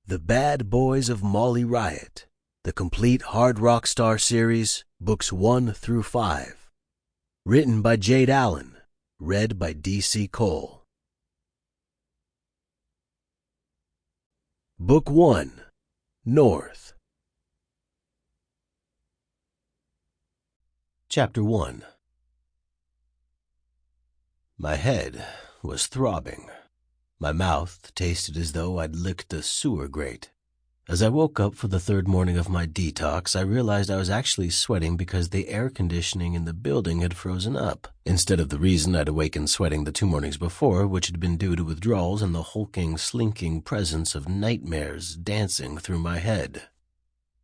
The Bad Boys of Molly Riot, the complete Hard Rock Star series, books 1 through 5. Written by Jade Allen, read by D.C. Cole. Book 1, North. Chapter 1. My head was throbbing. My mouth tasted as though I'd licked a sewer grate. As I woke up for the third morning of my detox, I realized I was actually sweating because the air conditioning in the building had frozen up, instead of the reason I'd awakened sweating the 2 mornings before, which had been due to withdrawals and the hulking, slinking presence of nightmares dancing through my head.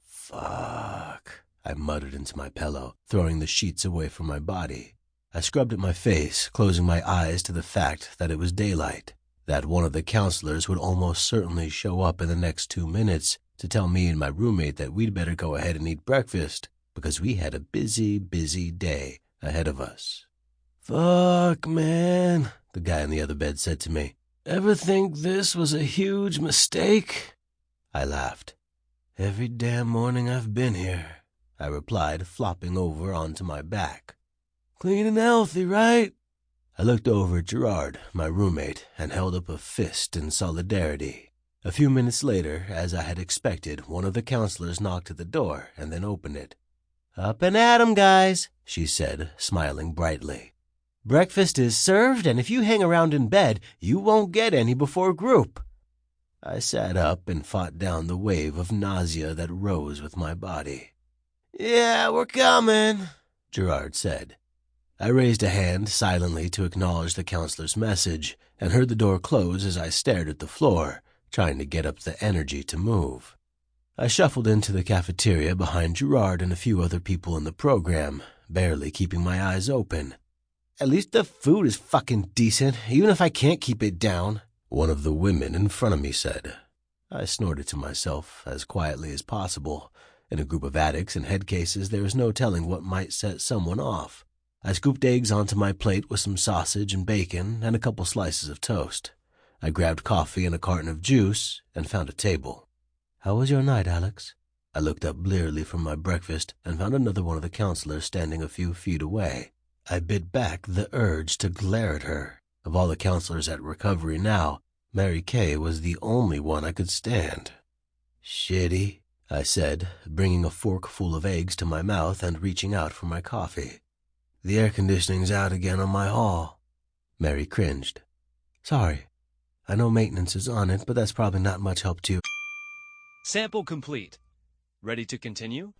Fuck, I muttered into my pillow, throwing the sheets away from my body. I scrubbed at my face, closing my eyes to the fact that it was daylight, that one of the counselors would almost certainly show up in the next 2 minutes to tell me and my roommate that we'd better go ahead and eat breakfast because we had a busy, busy day ahead of us. Fuck, man, the guy in the other bed said to me. Ever think this was a huge mistake? I laughed. Every damn morning I've been here, I replied, flopping over onto my back. Clean and healthy, right? I looked over at Gerard, my roommate, and held up a fist in solidarity. A few minutes later, as I had expected, one of the counselors knocked at the door and then opened it. Up and at 'em, guys, she said, smiling brightly. Breakfast is served, and if you hang around in bed, you won't get any before group. I sat up and fought down the wave of nausea that rose with my body. Yeah, we're coming, Gerard said. I raised a hand silently to acknowledge the counselor's message and heard the door close as I stared at the floor, trying to get up the energy to move. I shuffled into the cafeteria behind Gerard and a few other people in the program, barely keeping my eyes open. At least the food is fucking decent, even if I can't keep it down, one of the women in front of me said. I snorted to myself as quietly as possible. In a group of addicts and head cases, there is no telling what might set someone off. I scooped eggs onto my plate with some sausage and bacon and a couple slices of toast. I grabbed coffee and a carton of juice and found a table. How was your night, Alex? I looked up blearily from my breakfast and found another one of the counselors standing a few feet away. I bit back the urge to glare at her. Of all the counselors at recovery now, Mary Kay was the only one I could stand. Shitty, I said, bringing a fork full of eggs to my mouth and reaching out for my coffee. The air conditioning's out again on my hall. Mary cringed. Sorry. I know maintenance is on it, but that's probably not much help to you. Sample complete. Ready to continue?